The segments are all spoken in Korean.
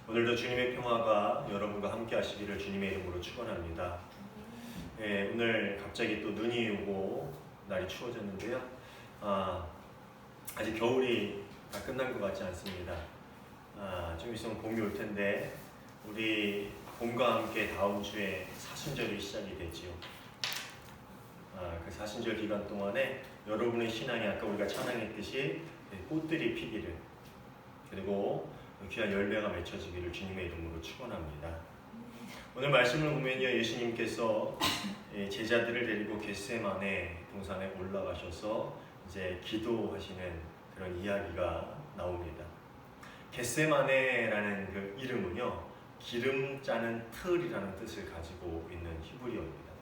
오늘도 주님의 평화가 여러분과 함께 하시기를 주님의 이름으로 축원합니다. 오늘 갑자기 또 눈이 오고 날이 추워졌는데요. 아직 겨울이 다 끝난 것 같지 않습니다. 좀 있으면 봄이 올 텐데 우리 봄과 함께 다음 주에 사순절이 시작이 되지요. 그 사순절 기간 동안에 여러분의 신앙이 아까 우리가 찬양했듯이 꽃들이 피기를, 그리고 귀한 열매가 맺혀지기를 주님의 이름으로 축원합니다. 오늘 말씀을 보면요, 예수님께서 제자들을 데리고 겟세마네 동산에 올라가셔서 이제 기도하시는 그런 이야기가 나옵니다. 겟세마네라는 그 이름은요, 기름 짜는 틀이라는 뜻을 가지고 있는 히브리어입니다.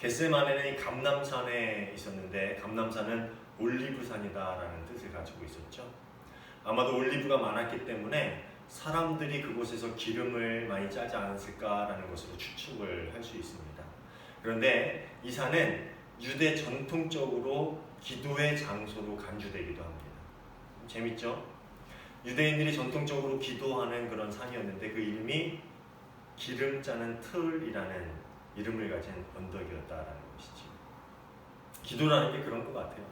겟세마네는 감람산에 있었는데 감람산은 올리브산이다라는 뜻을 가지고 있었죠. 아마도 올리브가 많았기 때문에 사람들이 그곳에서 기름을 많이 짜지 않았을까라는 것으로 추측을 할 수 있습니다. 그런데 이 산은 유대 전통적으로 기도의 장소로 간주되기도 합니다. 재밌죠? 유대인들이 전통적으로 기도하는 그런 산이었는데 그 이름이 기름 짜는 틀이라는 이름을 가진 언덕이었다라는 것이죠. 기도라는 게 그런 것 같아요.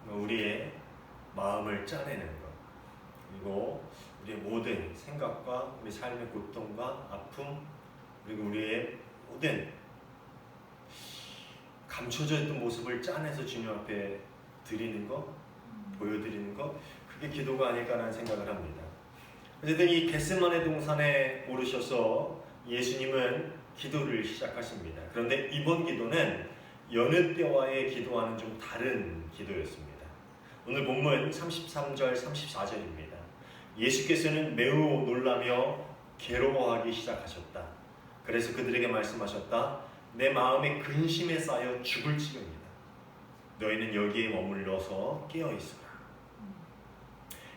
우리의 마음을 짜내는 것, 그리고 우리의 모든 생각과 우리 삶의 고통과 아픔, 그리고 우리의 모든 감춰져 있던 모습을 짜내서 주님 앞에 드리는 것, 보여드리는 것, 그게 기도가 아닐까라는 생각을 합니다. 어쨌든 이 겟세마네 동산에 오르셔서 예수님은 기도를 시작하십니다. 그런데 이번 기도는 여느 때와의 기도와는 좀 다른 기도였습니다. 오늘 본문 33절, 34절입니다. 예수께서는 매우 놀라며 괴로워하기 시작하셨다. 그래서 그들에게 말씀하셨다. 내 마음에 근심에 쌓여 죽을 지경이다. 너희는 여기에 머물러서 깨어있어라.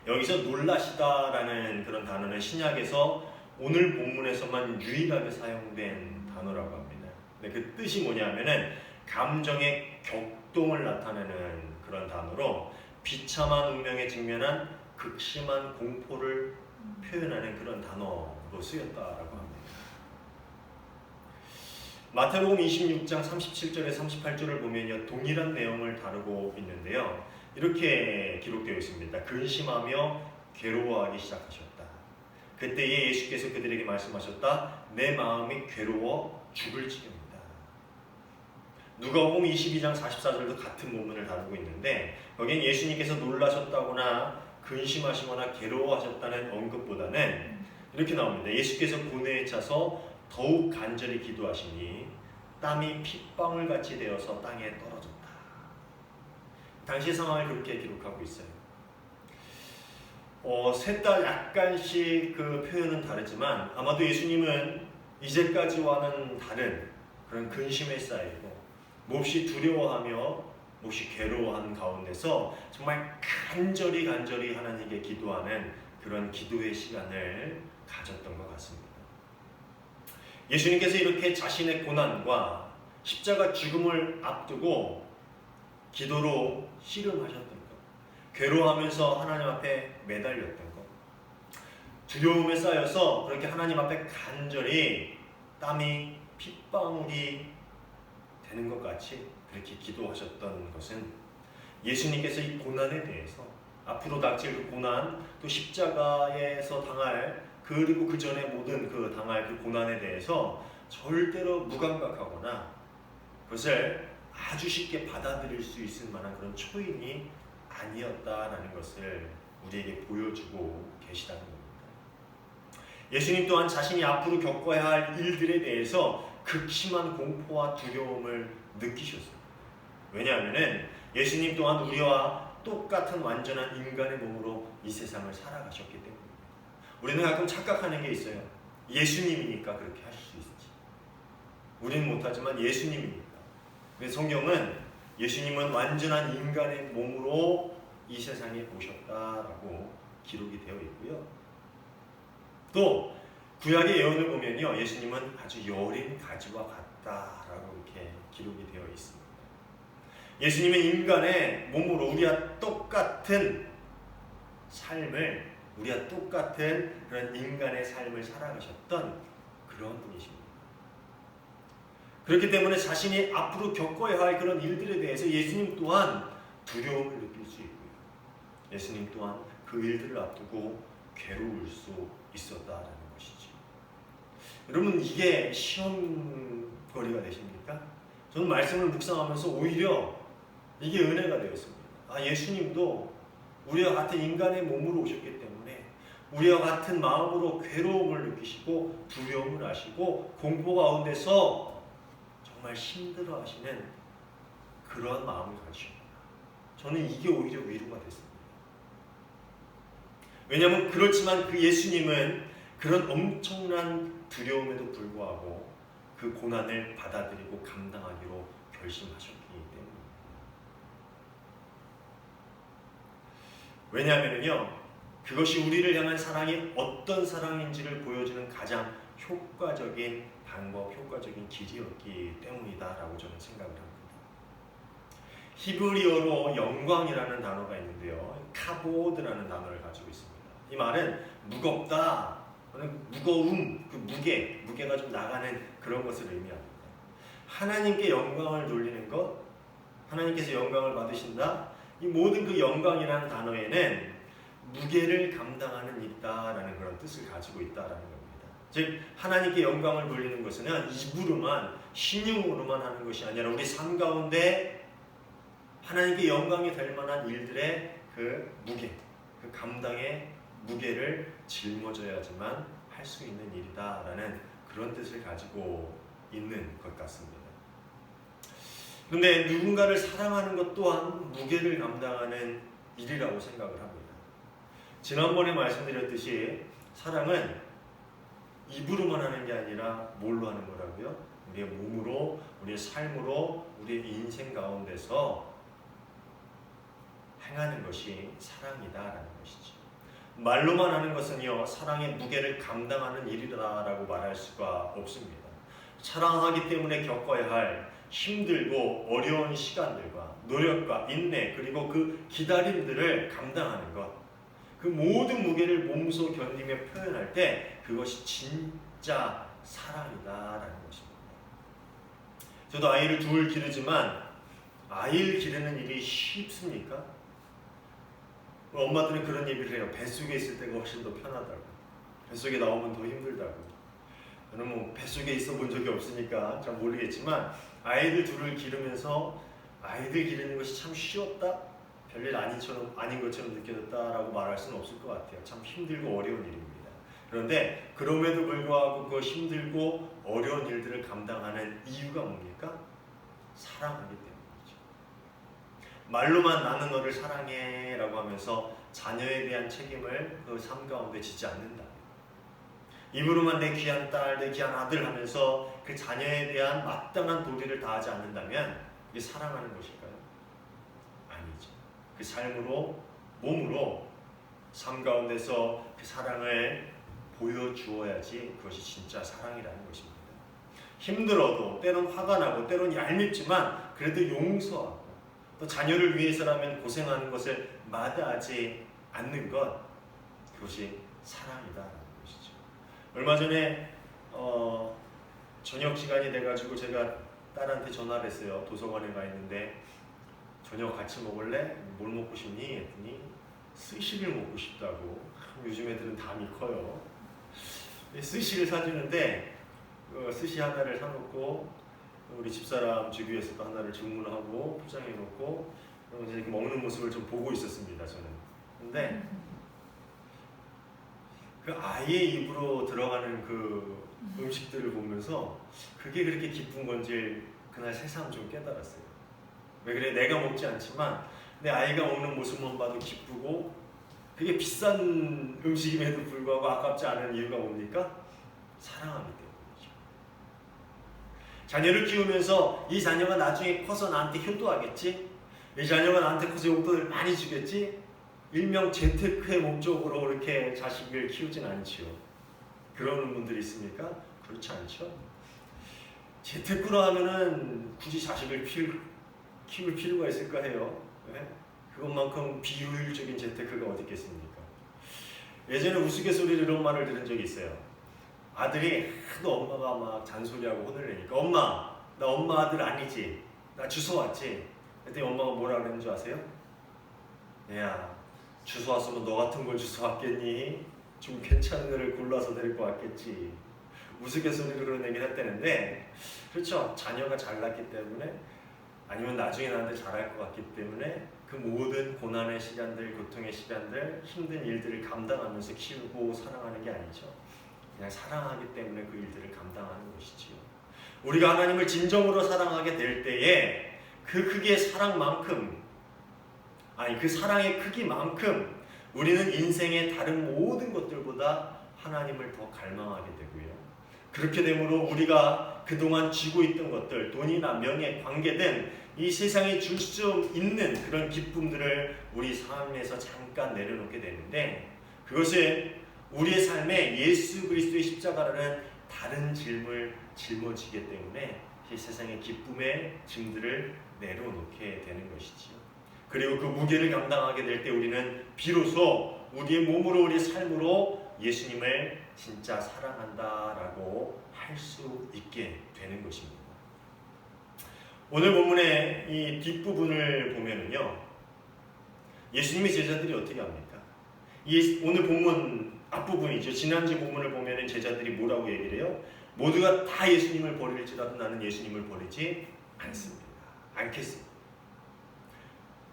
여기서 놀라시다라는 그런 단어는 신약에서 오늘 본문에서만 유일하게 사용된 단어라고 합니다. 근데 그 뜻이 뭐냐면은 감정의 격동을 나타내는 그런 단어로 비참한 운명에 직면한 극심한 공포를 표현하는 그런 단어로 쓰였다라고 합니다. 마태복음 26장 37절에 38절을 보면요, 동일한 내용을 다루고 있는데요, 이렇게 기록되어 있습니다. 근심하며 괴로워하기 시작하셨다. 그때에 예수께서 그들에게 말씀하셨다. 내 마음이 괴로워 죽을 지경이다. 누가복음 22장 44절도 같은 본문을 다루고 있는데 여기는 예수님께서 놀라셨다거나 근심하시거나 괴로워하셨다는 언급보다는 이렇게 나옵니다. 예수께서 고뇌에 차서 더욱 간절히 기도하시니 땀이 핏방울같이 되어서 땅에 떨어졌다. 당시 상황을 그렇게 기록하고 있어요. 셋 다 약간씩 그 표현은 다르지만 아마도 예수님은 이제까지와는 다른 그런 근심에 쌓이고 몹시 두려워하며 몹시 괴로워한 가운데서 정말 간절히 하나님께 기도하는 그런 기도의 시간을 가졌던 것 같습니다. 예수님께서 이렇게 자신의 고난과 십자가 죽음을 앞두고 기도로 씨름하셨던 것, 괴로워하면서 하나님 앞에 매달렸던 것, 두려움에 쌓여서 그렇게 하나님 앞에 간절히 땀이 핏방울이 되는 것 같이 그렇게 기도하셨던 것은 예수님께서 이 고난에 대해서 앞으로 닥칠 그 고난, 또 십자가에서 당할, 그리고 그 전에 모든 그 당할 그 고난에 대해서 절대로 무감각하거나 그것을 아주 쉽게 받아들일 수 있을 만한 그런 초인이 아니었다라는 것을 우리에게 보여주고 계시다는 겁니다. 예수님 또한 자신이 앞으로 겪어야 할 일들에 대해서 극심한 공포와 두려움을 느끼셨습니다. 왜냐하면 예수님 또한 우리와 똑같은 완전한 인간의 몸으로 이 세상을 살아가셨기 때문입니다. 우리는 가끔 착각하는 게 있어요. 예수님이니까 그렇게 하실 수 있지. 우리는 못하지만 예수님이니까. 그래서 성경은 예수님은 완전한 인간의 몸으로 이 세상에 오셨다라고 기록이 되어 있고요. 또 구약의 예언을 보면요, 예수님은 아주 여린 가지와 같다라고 이렇게 기록이 되어 있습니다. 예수님은 인간의 몸으로 우리와 똑같은 삶을 우리와 똑같은 그런 인간의 삶을 살아가셨던 그런 분이십니다. 그렇기 때문에 자신이 앞으로 겪어야 할 그런 일들에 대해서 예수님 또한 두려움을 느낄 수 있고요. 예수님 또한 그 일들을 앞두고 괴로울 수 있었다라는 것이죠. 여러분, 이게 시험거리가 되십니까? 저는 말씀을 묵상하면서 오히려 이게 은혜가 되었습니다. 예수님도 우리와 같은 인간의 몸으로 오셨기 때문에 우리와 같은 마음으로 괴로움을 느끼시고 두려움을 하시고 공포 가운데서 정말 힘들어하시는 그러한 마음을 가지셨구나. 저는 이게 오히려 위로가 됐습니다. 왜냐하면 그렇지만 그 예수님은 그런 엄청난 두려움에도 불구하고 그 고난을 받아들이고 감당하기로 결심하셨기 때문입니다. 왜냐하면요, 그것이 우리를 향한 사랑이 어떤 사랑인지를 보여주는 가장 효과적인 방법, 효과적인 길이었기 때문이다라고 저는 생각을 합니다. 히브리어로 영광이라는 단어가 있는데요, 카보드라는 단어를 가지고 있습니다. 이 말은 무겁다, 무거움, 그 무게가 좀 나가는 그런 것을 의미합니다. 하나님께 영광을 돌리는 것, 하나님께서 영광을 받으신다. 이 모든 그 영광이라는 단어에는 무게를 감당하는 일이다라는 그런 뜻을 가지고 있다라는 겁니다. 즉 하나님께 영광을 돌리는 것은 입으로만, 신용으로만 하는 것이 아니라 우리 삶 가운데 하나님께 영광이 될 만한 일들의 그 무게, 그 감당의 무게를 짊어져야지만 할 수 있는 일이다라는 그런 뜻을 가지고 있는 것 같습니다. 그런데 누군가를 사랑하는 것 또한 무게를 감당하는 일이라고 생각을 합니다. 지난번에 말씀드렸듯이 사랑은 입으로만 하는 게 아니라 뭘로 하는 거라고요? 우리의 몸으로, 우리의 삶으로, 우리의 인생 가운데서 행하는 것이 사랑이다라는 것이죠. 말로만 하는 것은요, 사랑의 무게를 감당하는 일이라고 말할 수가 없습니다. 사랑하기 때문에 겪어야 할 힘들고 어려운 시간들과 노력과 인내, 그리고 그 기다림들을 감당하는 것, 그 모든 무게를 몸소 견디며 표현할 때 그것이 진짜 사랑이다라는 것입니다. 저도 아이를 둘 기르지만 아이를 기르는 일이 쉽습니까? 엄마들은 그런 얘기를 해요. 뱃속에 있을 때가 훨씬 더 편하다고. 뱃속에 나오면 더 힘들다고. 저는 뭐 뱃속에 있어 본 적이 없으니까 잘 모르겠지만 아이들 둘을 기르면서 아이들 기르는 것이 참 쉬웠다? 별일 아닌 것처럼 느껴졌다라고 말할 수는 없을 것 같아요. 참 힘들고 어려운 일입니다. 그런데 그럼에도 불구하고 그 힘들고 어려운 일들을 감당하는 이유가 뭡니까? 사랑하기 때문이죠. 말로만 나는 너를 사랑해 라고 하면서 자녀에 대한 책임을 그 삶 가운데 지지 않는다. 입으로만 내 귀한 딸, 내 귀한 아들 하면서 그 자녀에 대한 마땅한 도리를 다하지 않는다면 이게 사랑하는 것일까요? 아니죠. 그 삶으로, 몸으로 삶 가운데서 그 사랑을 보여주어야지 그것이 진짜 사랑이라는 것입니다. 힘들어도, 때론 화가 나고, 때론 얄밉지만 그래도 용서하고, 또 자녀를 위해서라면 고생하는 것을 마다하지 않는 것, 그것이 사랑이다라는 것이죠. 얼마 전에 저녁 시간이 돼가지고 제가 딸한테 전화를 했어요. 도서관에 가 있는데 저녁 같이 먹을래? 뭘 먹고 싶니? 했더니 스시를 먹고 싶다고. 요즘 애들은 담이 커요. 스시를 사주는데 스시 하나를 사놓고 우리 집사람 주위에서도 하나를 주문하고 포장해놓고 이제 이렇게 먹는 모습을 좀 보고 있었습니다. 저는. 근데 그 아이의 입으로 들어가는 그 음식들을 보면서 그게 그렇게 기쁜 건지 그날 새삼 좀 깨달았어요. 왜 그래? 내가 먹지 않지만 내 아이가 먹는 모습만 봐도 기쁘고, 그게 비싼 음식임에도 불구하고 아깝지 않은 이유가 뭡니까? 사랑하기 때문이죠. 자녀를 키우면서 이 자녀가 나중에 커서 나한테 효도하겠지? 이 자녀가 나한테 커서 용돈을 많이 주겠지? 일명 재테크의 목적으로 이렇게 자식을 키우진 않지요. 그러는 분들이 있습니까? 그렇지 않죠. 재테크로 하면은 굳이 자식을 키울 필요가 있을까 해요. 네? 그것만큼 비효율적인 재테크가 어디 있겠습니까? 예전에 우스갯소리로 이런 말을 들은 적이 있어요. 아들이 하도 엄마가 막 잔소리하고 혼을 내니까 엄마, 나 엄마 아들 아니지? 나 주워 왔지? 그랬더니 엄마가 뭐라 그랬는 줄 아세요? 야, 주워 왔으면 너 같은 걸 주워 왔겠니? 좀 괜찮은 애를 골라서 데리고 왔겠지. 우스갯소리로 그런 얘기를 했다는데, 그렇죠. 자녀가 잘났기 때문에, 아니면 나중에 나한테 잘할 것 같기 때문에 그 모든 고난의 시간들, 고통의 시간들, 힘든 일들을 감당하면서 키우고 사랑하는 게 아니죠. 그냥 사랑하기 때문에 그 일들을 감당하는 것이지요. 우리가 하나님을 진정으로 사랑하게 될 때에 그 크기의 사랑만큼, 그 사랑의 크기만큼 우리는 인생의 다른 모든 것들보다 하나님을 더 갈망하게 되고요. 그렇게 되므로 우리가 그동안 쥐고 있던 것들, 돈이나 명예, 관계 등 이 세상에 줄 수 있는 그런 기쁨들을 우리 삶에서 잠깐 내려놓게 되는데, 그것은 우리의 삶에 예수 그리스도의 십자가라는 다른 짐을 짊어지기 때문에 이 세상의 기쁨의 짐들을 내려놓게 되는 것이지요. 그리고 그 무게를 감당하게 될 때 우리는 비로소 우리의 몸으로, 우리의 삶으로 예수님을 진짜 사랑한다라고 할 수 있게 되는 것입니다. 오늘 본문의 이 뒷부분을 보면은요, 예수님의 제자들이 어떻게 합니까? 오늘 본문 앞부분이죠. 지난주 본문을 보면은 제자들이 뭐라고 얘기를 해요? 모두가 다 예수님을 버릴지라도 나는 예수님을 버리지 않겠습니다.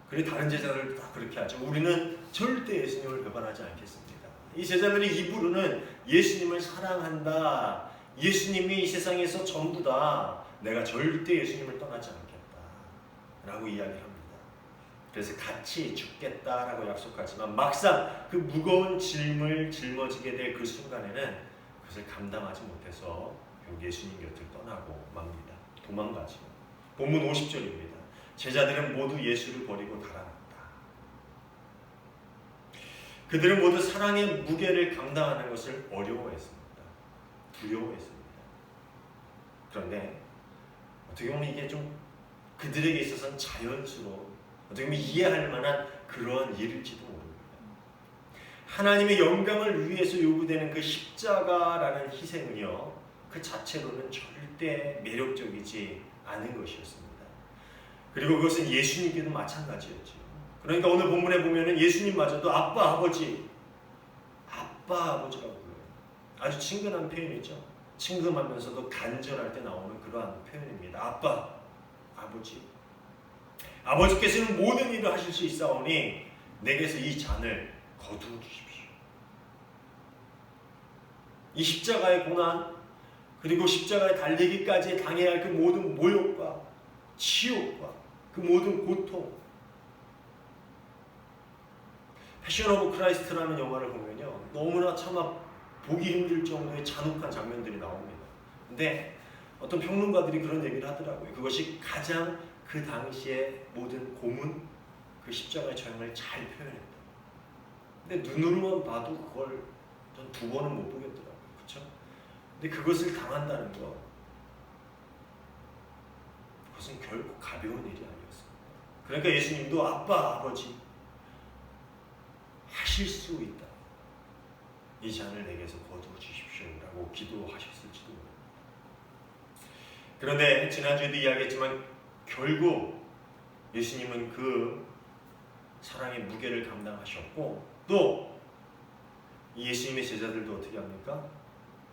그리고 다른 제자들도 다 그렇게 하죠. 우리는 절대 예수님을 배반하지 않겠습니다. 이 제자들이 입으로는 예수님을 사랑한다, 예수님이 이 세상에서 전부다, 내가 절대 예수님을 떠나지 않겠다 라고 이야기를 합니다. 그래서 같이 죽겠다라고 약속하지만 막상 그 무거운 짐을 짊어지게 될 그 순간에는 그것을 감당하지 못해서 예수님 곁을 떠나고 맙니다. 도망가죠. 본문 50절입니다. 제자들은 모두 예수를 버리고 달아났다. 그들은 모두 사랑의 무게를 감당하는 것을 어려워했습니다. 두려워했습니다. 그런데 어떻게 보면 이게 좀 그들에게 있어서는 자연스러운, 어떻게 보면 이해할 만한 그러한 일일지도 모릅니다. 하나님의 영광을 위해서 요구되는 그 십자가라는 희생은요, 그 자체로는 절대 매력적이지 않은 것이었습니다. 그리고 그것은 예수님께도 마찬가지였죠. 그러니까 오늘 본문에 보면은 예수님마저도 아빠, 아버지라고 불러요. 아주 친근한 표현이죠. 친근하면서도 간절할 때 나오는 그러한 표현입니다. 아빠, 아버지. 아버지께서는 모든 일을 하실 수 있사오니 내게서 이 잔을 거두어 주십시오. 이 십자가의 고난, 그리고 십자가에 달리기까지 당해야 할 그 모든 모욕과 치욕과 그 모든 고통. 패션 오브 크라이스트라는 영화를 보면요, 너무나 참아 보기 힘들 정도의 잔혹한 장면들이 나옵니다. 근데 어떤 평론가들이 그런 얘기를 하더라고요. 그것이 가장 그 당시의 모든 고문, 그 십자가의 처형을 잘 표현했다. 근데 눈으로만 봐도 그걸 전 2번은 못 보겠더라고요. 그렇죠? 근데 그것을 당한다는 것, 그것은 결코 가벼운 일이 아니었습니다. 그러니까 예수님도 아빠, 아버지 하실 수 있다. 이 잔을 내게서 거두어 주십시오라고 기도하셨을지도 모릅니다. 그런데 지난주에도 이야기했지만 결국 예수님은 그 사랑의 무게를 감당하셨고, 또 예수님의 제자들도 어떻게 합니까?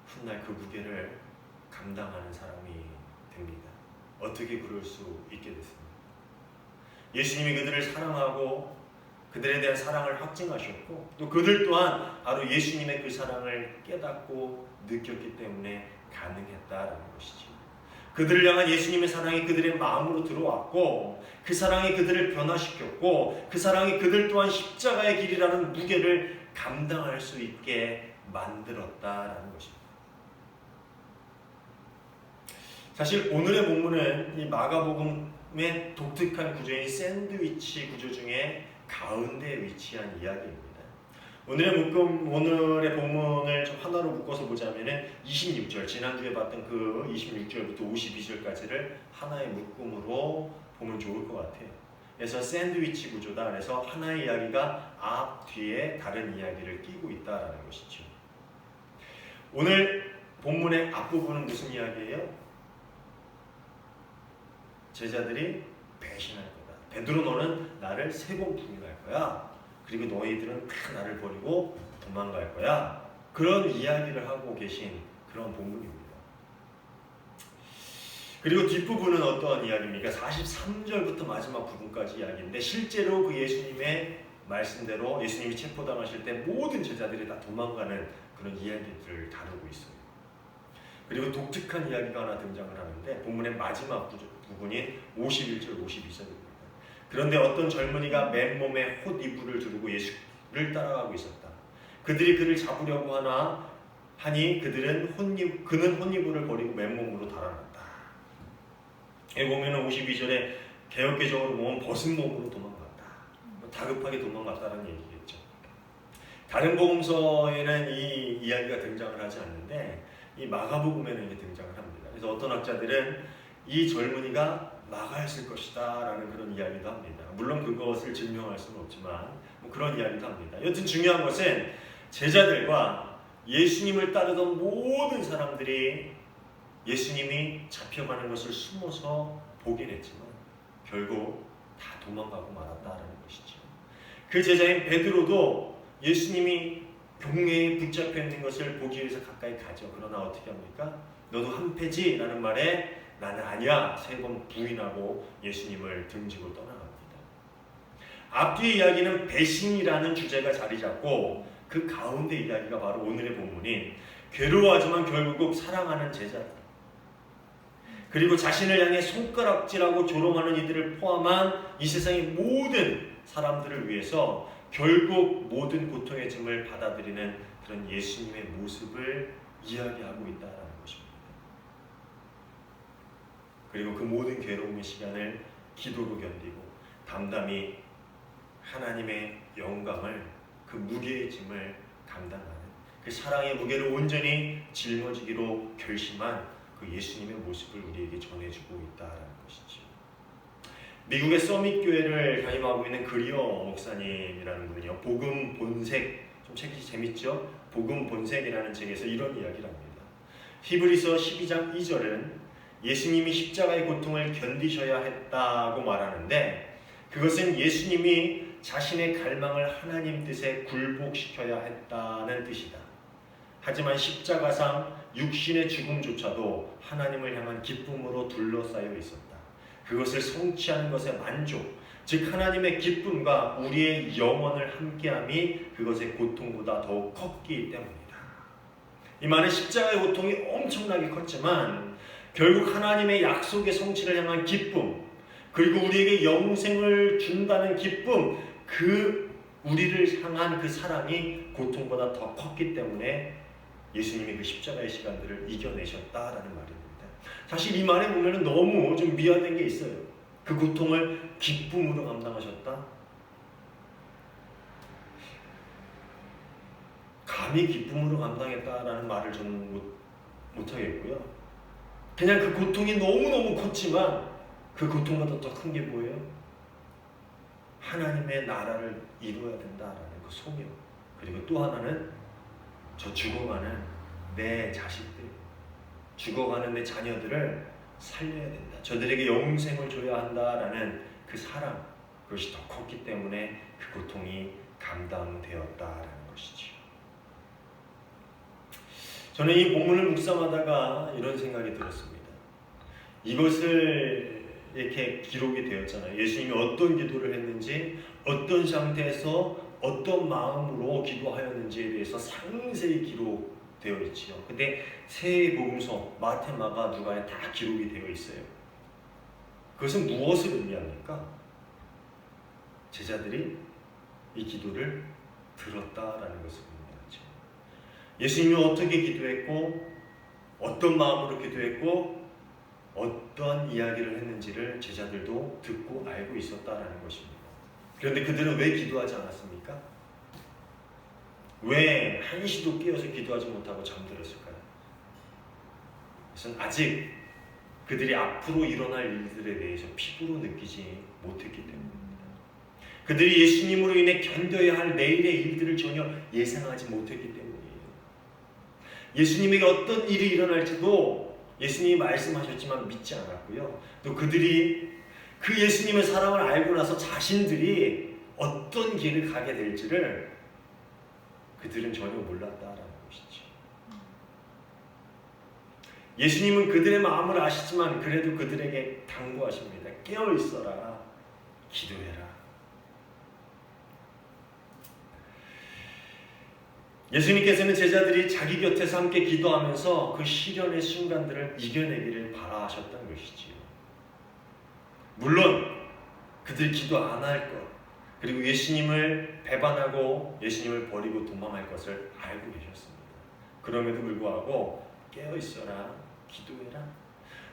훗날 그 무게를 감당하는 사람이 됩니다. 어떻게 그럴 수 있게 됐습니까? 예수님이 그들을 사랑하고 그들에 대한 사랑을 확증하셨고, 또 그들 또한 바로 예수님의 그 사랑을 깨닫고 느꼈기 때문에 가능했다라는 것이죠. 그들을 향한 예수님의 사랑이 그들의 마음으로 들어왔고, 그 사랑이 그들을 변화시켰고, 그 사랑이 그들 또한 십자가의 길이라는 무게를 감당할 수 있게 만들었다라는 것입니다. 사실 오늘의 본문은 이 마가복음의 독특한 구조인 샌드위치 구조 중에 가운데에 위치한 이야기입니다. 오늘의 본문을 좀 하나로 묶어서 보자면은 26절, 지난주에 봤던 그 26절부터 52절까지를 하나의 묶음으로 보면 좋을 것 같아요. 그래서 샌드위치 구조다. 그래서 하나의 이야기가 앞, 뒤에 다른 이야기를 끼고 있다라는 것이죠. 오늘 본문의 앞부분은 무슨 이야기예요? 제자들이 배신할 거다. 베드로 너는 나를 3번 부인할 거야. 그리고 너희들은 다 나를 버리고 도망갈 거야. 그런 이야기를 하고 계신 그런 본문입니다. 그리고 뒷부분은 어떠한 이야기입니까? 43절부터 마지막 부분까지 이야기인데 실제로 그 예수님의 말씀대로 예수님이 체포당하실 때 모든 제자들이 다 도망가는 그런 이야기들을 다루고 있어요. 그리고 독특한 이야기가 하나 등장을 하는데 본문의 마지막 부분인 51절, 52절입니다. 그런데 어떤 젊은이가 맨몸에 홑이불을 두르고 예수를 따라가고 있었다. 그들이 그를 잡으려고 하니 그는 홑이불을 버리고 맨몸으로 달아났다. 여기 보면 52절에 개역개정으로 보면 벗은 몸으로 도망갔다. 다급하게 도망갔다는 얘기겠죠. 다른 복음서에는 이 이야기가 등장을 하지 않는데 이 마가복음에는 이게 등장을 합니다. 그래서 어떤 학자들은 이 젊은이가 마가였을 것이다 라는 그런 이야기도 합니다. 물론 그것을 증명할 수는 없지만 그런 이야기도 합니다. 여튼 중요한 것은 제자들과 예수님을 따르던 모든 사람들이 예수님이 잡혀가는 것을 숨어서 보긴 했지만 결국 다 도망가고 말았다라는 것이죠. 그 제자인 베드로도 예수님이 경계에 붙잡혀 있는 것을 보기 위해서 가까이 가죠. 그러나 어떻게 합니까? 너도 한패지? 라는 말에 나는 아니야 3번 부인하고 예수님을 등지고 떠나갑니다. 앞뒤의 이야기는 배신이라는 주제가 자리 잡고 그 가운데 이야기가 바로 오늘의 본문인 괴로워하지만 결국 사랑하는 제자들, 그리고 자신을 향해 손가락질하고 조롱하는 이들을 포함한 이 세상의 모든 사람들을 위해서 결국 모든 고통의 짐을 받아들이는 그런 예수님의 모습을 이야기하고 있다는 것입니다. 그리고 그 모든 괴로움의 시간을 기도로 견디고 담담히 하나님의 영광을, 그 무게의 짐을 감당하는 그 사랑의 무게를 온전히 짊어지기로 결심한 그 예수님의 모습을 우리에게 전해주고 있다는 것이죠. 미국의 서밋 교회를 담임하고 있는 그리어 목사님이라는 분은요, 복음 본색, 좀 책이 재밌죠? 복음 본색이라는 책에서 이런 이야기를 합니다. 히브리서 12장 2절은 예수님이 십자가의 고통을 견디셔야 했다고 말하는데 그것은 예수님이 자신의 갈망을 하나님 뜻에 굴복시켜야 했다는 뜻이다. 하지만 십자가상 육신의 죽음조차도 하나님을 향한 기쁨으로 둘러싸여 있었다. 그것을 성취하는 것의 만족, 즉 하나님의 기쁨과 우리의 영원을 함께함이 그것의 고통보다 더욱 컸기 때문이다. 이 말은 십자가의 고통이 엄청나게 컸지만 결국 하나님의 약속의 성취를 향한 기쁨, 그리고 우리에게 영생을 준다는 기쁨, 그 우리를 향한 그 사랑이 고통보다 더 컸기 때문에 예수님이 그 십자가의 시간들을 이겨내셨다라는 말입니다. 사실 이 말에 보면 너무 좀 미화된 게 있어요. 그 고통을 기쁨으로 감당하셨다? 감히 기쁨으로 감당했다라는 말을 저는 못하겠고요. 그냥 그 고통이 너무너무 컸지만 그 고통보다 더 큰 게 뭐예요? 하나님의 나라를 이루어야 된다라는 그 소명, 그리고 또 하나는 저 죽어가는 내 자식들, 죽어가는 내 자녀들을 살려야 된다. 저들에게 영생을 줘야 한다라는 그 사랑, 그것이 더 컸기 때문에 그 고통이 감당되었다라는 것이죠. 저는 이 본문을 묵상하다가 이런 생각이 들었습니다. 이것을 이렇게 기록이 되었잖아요. 예수님이 어떤 기도를 했는지, 어떤 상태에서 어떤 마음으로 기도하였는지에 대해서 상세히 기록되어 있지요. 근데 세 복음서 마태, 마가, 누가에 다 기록이 되어 있어요. 그것은 무엇을 의미합니까? 제자들이 이 기도를 들었다라는 것을 의미하죠. 예수님이 어떻게 기도했고, 어떤 마음으로 기도했고, 어떤 이야기를 했는지를 제자들도 듣고 알고 있었다라는 것입니다. 그런데 그들은 왜 기도하지 않았습니까? 왜 한시도 깨어서 기도하지 못하고 잠들었을까요? 그것은 아직 그들이 앞으로 일어날 일들에 대해서 피부로 느끼지 못했기 때문입니다. 그들이 예수님으로 인해 견뎌야 할 내일의 일들을 전혀 예상하지 못했기 때문이에요. 예수님에게 어떤 일이 일어날지도 예수님이 말씀하셨지만 믿지 않았고요. 또 그들이 그 예수님의 사랑을 알고 나서 자신들이 어떤 길을 가게 될지를 그들은 전혀 몰랐다라는 것이죠. 예수님은 그들의 마음을 아시지만 그래도 그들에게 당부하십니다. 깨어 있어라. 기도해라. 예수님께서는 제자들이 자기 곁에서 함께 기도하면서 그 시련의 순간들을 이겨내기를 바라셨던 것이지요. 물론 그들이 기도 안 할 것, 그리고 예수님을 배반하고 예수님을 버리고 도망할 것을 알고 계셨습니다. 그럼에도 불구하고 깨어 있어라, 기도해라.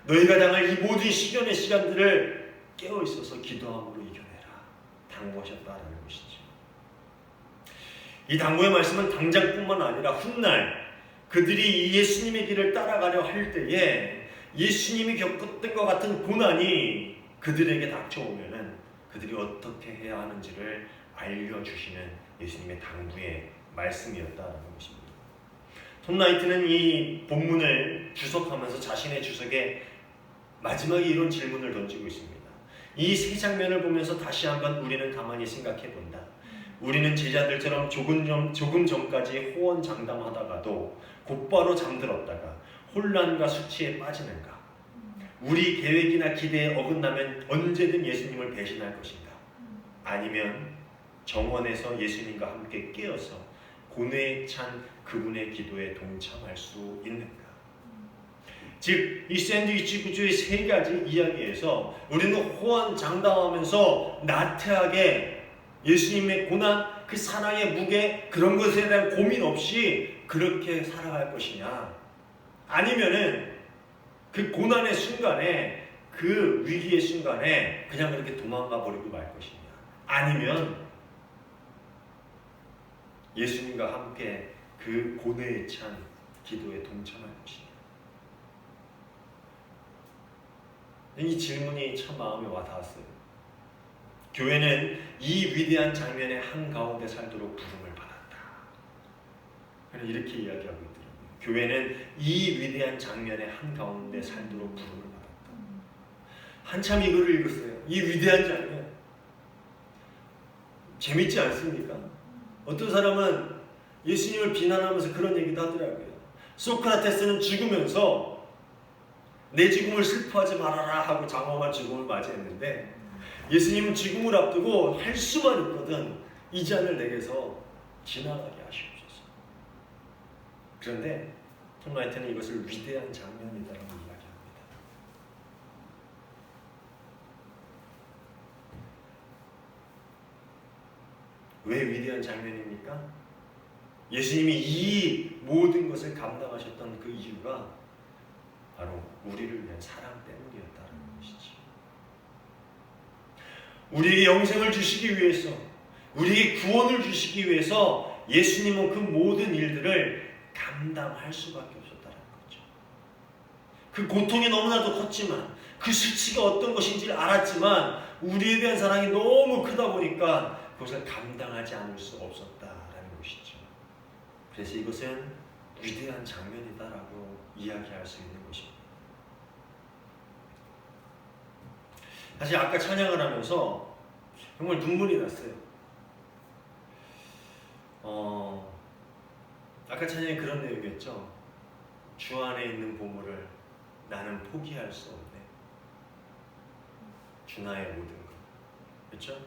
너희가 당할 이 모든 시련의 시간들을 깨어 있어서 기도함으로 이겨내라. 당부하셨다라는 것이죠. 이 당부의 말씀은 당장뿐만 아니라 훗날 그들이 예수님의 길을 따라가려 할 때에 예수님이 겪었던 것 같은 고난이 그들에게 닥쳐오면은 그들이 어떻게 해야 하는지를 알려주시는 예수님의 당부의 말씀이었다라는 것입니다. 톰 라이트는 이 본문을 주석하면서 자신의 주석에 마지막에 이런 질문을 던지고 있습니다. 이 세 장면을 보면서 다시 한번 우리는 가만히 생각해 본다. 우리는 제자들처럼 조금 전까지 호언장담하다가도 곧바로 잠들었다가 혼란과 수치에 빠지는가? 우리 계획이나 기대에 어긋나면 언제든 예수님을 배신할 것인가? 아니면 정원에서 예수님과 함께 깨어서 고뇌에 찬 그분의 기도에 동참할 수 있는가? 즉, 이 샌드위치 구조의 세 가지 이야기에서 우리는 호언장담하면서 나태하게 예수님의 고난, 그 사랑의 무게, 그런 것에 대한 고민 없이 그렇게 살아갈 것이냐? 아니면은 그 고난의 순간에, 그 위기의 순간에 그냥 그렇게 도망가 버리고 말 것이냐? 아니면 예수님과 함께 그 고뇌에 찬 기도에 동참할 것이냐? 이 질문이 참 마음에 와닿았어요. 교회는 이 위대한 장면의 한가운데 살도록 부름을 받았다. 이렇게 이야기하고 있더라고요. 교회는 이 위대한 장면의 한가운데 살도록 부름을 받았다. 한참 이거를 읽었어요. 이 위대한 장면. 재밌지 않습니까? 어떤 사람은 예수님을 비난하면서 그런 얘기도 하더라고요. 소크라테스는 죽으면서 내 죽음을 슬퍼하지 말아라 하고 장엄한 죽음을 맞이했는데 예수님은 죽음을 앞두고 할 수만 있거든 이 잔을 내게서 지나가게 하시옵소서. 그런데 톰 라이트는 이것을 위대한 장면이다라고 이야기합니다. 왜 위대한 장면입니까? 예수님이 이 모든 것을 감당하셨던 그 이유가 바로 우리를 위한 사랑 때문이었다는 것이지. 우리에게 영생을 주시기 위해서, 우리에게 구원을 주시기 위해서 예수님은 그 모든 일들을 감당할 수밖에 없었다는 거죠. 그 고통이 너무나도 컸지만, 그 수치가 어떤 것인지를 알았지만 우리에 대한 사랑이 너무 크다 보니까 그것을 감당하지 않을 수 없었다라는 것이죠. 그래서 이것은 위대한 장면이다라고 이야기할 수 있는 것입니다. 사실 아까 찬양을 하면서 정말 눈물이 났어요. 아까 찬양이 그런 내용이었죠. 주 안에 있는 보물을 나는 포기할 수 없네. 주 나의 모든 것. 그렇죠?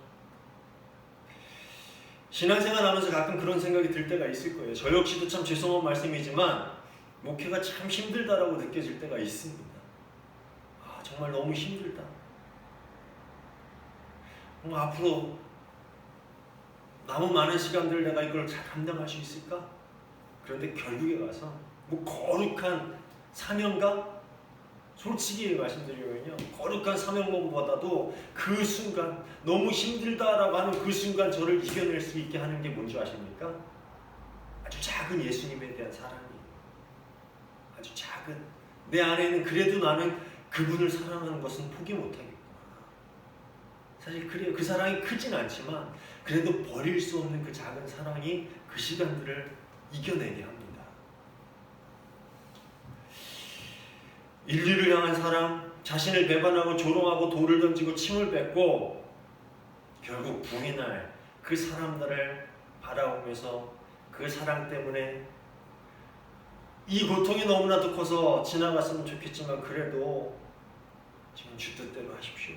신앙생활 하면서 가끔 그런 생각이 들 때가 있을 거예요. 저 역시도 참 죄송한 말씀이지만 목회가 참 힘들다라고 느껴질 때가 있습니다. 정말 너무 힘들다. 앞으로 남은 많은 시간들 내가 이걸 잘 감당할 수 있을까? 그런데 결국에 가서 거룩한 사명감? 솔직히 말씀드리면요, 거룩한 사명감보다도 그 순간 너무 힘들다라고 하는 그 순간 저를 이겨낼 수 있게 하는 게 뭔지 아십니까? 아주 작은 예수님에 대한 사랑이에요. 아주 작은 내 안에는 그래도 나는 그분을 사랑하는 것은 포기 못하겠구나. 사실 그래요. 그 사랑이 크진 않지만 그래도 버릴 수 없는 그 작은 사랑이 그 시간들을 이겨내게 합니다. 인류를 향한 사랑, 자신을 배반하고 조롱하고 돌을 던지고 침을 뱉고 결국 부인할 그 사람들을 바라보면서 그 사랑 때문에 이 고통이 너무나도 커서 지나갔으면 좋겠지만 그래도 지금 주 뜻대로 하십시오.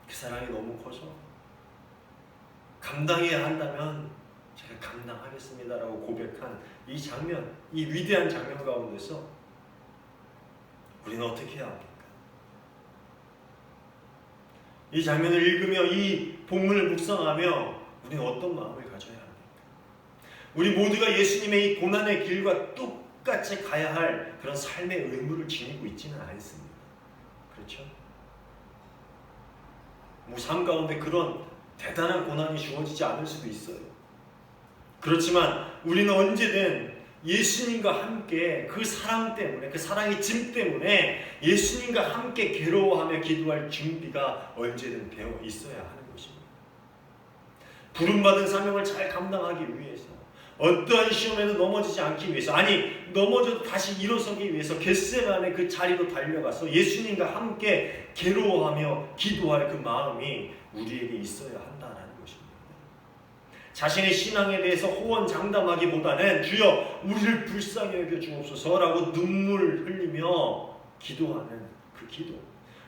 그 사랑이 너무 커서 감당해야 한다면 제가 감당하겠습니다라고 고백한 이 장면, 이 위대한 장면 가운데서 우리는 어떻게 해야 합니까? 이 장면을 읽으며 이 본문을 묵상하며 우리는 어떤 마음을 가져야 합니까? 우리 모두가 예수님의 이 고난의 길과 똑같이 가야 할 그런 삶의 의무를 지니고 있지는 않습니다. 그렇죠? 뭐 삶 가운데 그런 대단한 고난이 주어지지 않을 수도 있어요. 그렇지만 우리는 언제든 예수님과 함께 그 사랑 때문에, 그 사랑의 짐 때문에 예수님과 함께 괴로워하며 기도할 준비가 언제든 되어 있어야 하는 것입니다. 부름받은 사명을 잘 감당하기 위해서, 어떠한 시험에도 넘어지지 않기 위해서, 아니 넘어져도 다시 일어서기 위해서 겟세마네 그 자리로 달려가서 예수님과 함께 괴로워하며 기도할 그 마음이 우리에게 있어야 한다라는 것입니다. 자신의 신앙에 대해서 호언장담하기보다는 주여 우리를 불쌍히 여겨 주옵소서라고 눈물 흘리며 기도하는 그 기도.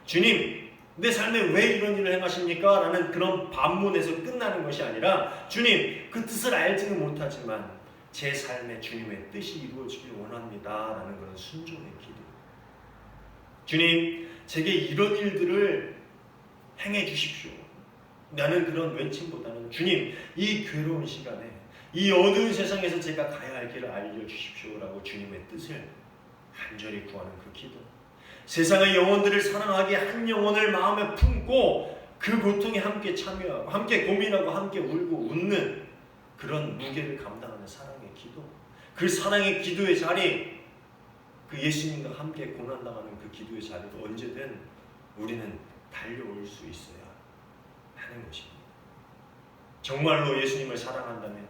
주님, 내 삶에 왜 이런 일을 행하십니까? 라는 그런 반문에서 끝나는 것이 아니라 주님, 그 뜻을 알지는 못하지만 제 삶에 주님의 뜻이 이루어지길 원합니다 라는 그런 순종의 기도. 주님, 제게 이런 일들을 행해 주십시오. 나는 그런 외침보다는 주님, 이 괴로운 시간에 이 어두운 세상에서 제가 가야 할 길을 알려주십시오 라고 주님의 뜻을 간절히 구하는 그 기도. 세상의 영혼들을 사랑하기에 한 영혼을 마음에 품고 그 고통에 함께 참여하고 함께 고민하고 함께 울고 웃는 그런 무게를 감당하는 사랑의 기도. 그 사랑의 기도의 자리, 그 예수님과 함께 고난당하는 그 기도의 자리도 언제든 우리는 달려올 수 있어야 하는 것입니다. 정말로 예수님을 사랑한다면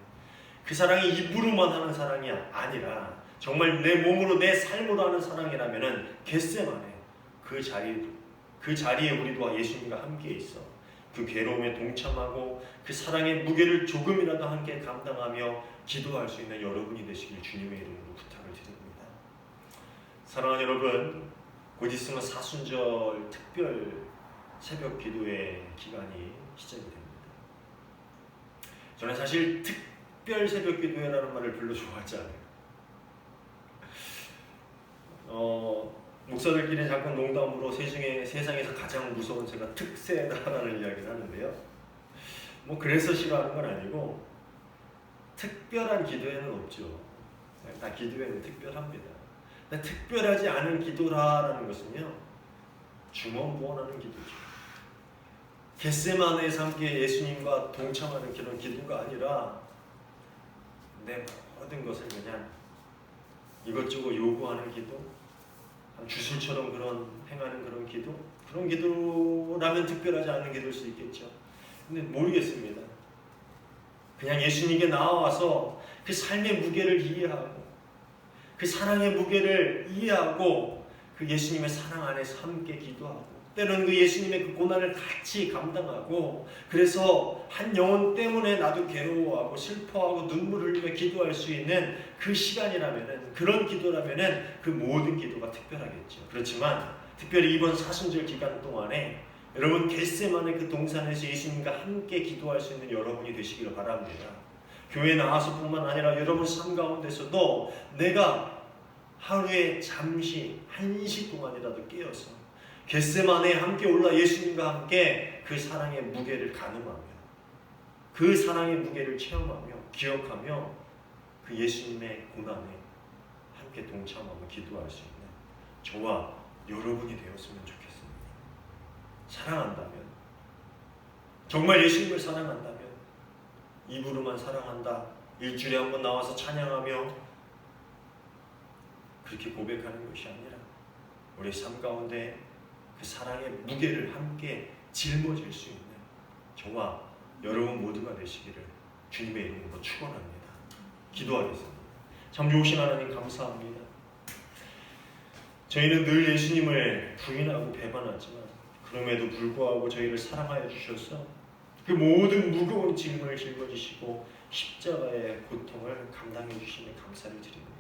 그 사랑이 입으로만 하는 사랑이 아니라 정말 내 몸으로 내 삶으로 하는 사랑이라면은 겟세마네 그 자리에 우리도 예수님과 함께 있어 그 괴로움에 동참하고 그 사랑의 무게를 조금이라도 함께 감당하며 기도할 수 있는 여러분이 되시길 주님의 이름으로 부탁을 드립니다. 사랑하는 여러분, 곧 있으면 사순절 특별 새벽 기도의 기간이 시작이 됩니다. 저는 사실 특별 새벽 기도회라는 말을 별로 좋아하지 않아요. 목사들끼리 잠깐 농담으로 세상에서 가장 무서운 새가 특새다라는 이야기를 하는데요. 뭐 그래서 싫어하는 건 아니고 특별한 기도회는 없죠. 다 기도회는 특별합니다. 근데 특별하지 않은 기도라는 것은요, 중언부언하는 기도죠. 겟세마네에서 함께 예수님과 동참하는 그런 기도가 아니라 내 모든 것을 그냥 이것저것 요구하는 기도, 주술처럼 그런 행하는 그런 기도, 그런 기도라면 특별하지 않은 기도일 수 있겠죠. 근데 모르겠습니다. 그냥 예수님께 나와서 그 삶의 무게를 이해하고 그 사랑의 무게를 이해하고 그 예수님의 사랑 안에서 함께 기도하고 때로는 그 예수님의 그 고난을 같이 감당하고 그래서 한 영혼 때문에 나도 괴로워하고 슬퍼하고 눈물을 흘리며 기도할 수 있는 그 시간이라면은, 그런 기도라면은 그 모든 기도가 특별하겠죠. 그렇지만 특별히 이번 사순절 기간 동안에 여러분 겟세마네 그 동산에서 예수님과 함께 기도할 수 있는 여러분이 되시기를 바랍니다. 교회 나와서뿐만 아니라 여러분 삶 가운데서도 내가 하루에 잠시 1시 동안이라도 깨어서 겟세마네에 함께 올라 예수님과 함께 그 사랑의 무게를 가늠하며 그 사랑의 무게를 체험하며 기억하며 그 예수님의 고난에 함께 동참하고 기도할 수 있는 저와 여러분이 되었으면 좋겠습니다. 사랑한다면, 정말 예수님을 사랑한다면, 입으로만 사랑한다, 일주일에 한 번 나와서 찬양하며 그렇게 고백하는 것이 아니라 우리 삶 가운데 그 사랑의 무게를 함께 짊어질 수 있는 저와 여러분 모두가 되시기를 주님의 이름으로 축원합니다. 기도하겠습니다. 참 좋으신 하나님 감사합니다. 저희는 늘 예수님을 부인하고 배반하지만 그럼에도 불구하고 저희를 사랑하여 주셔서 그 모든 무거운 짐을 짊어지시고 십자가의 고통을 감당해 주시니 감사를 드립니다.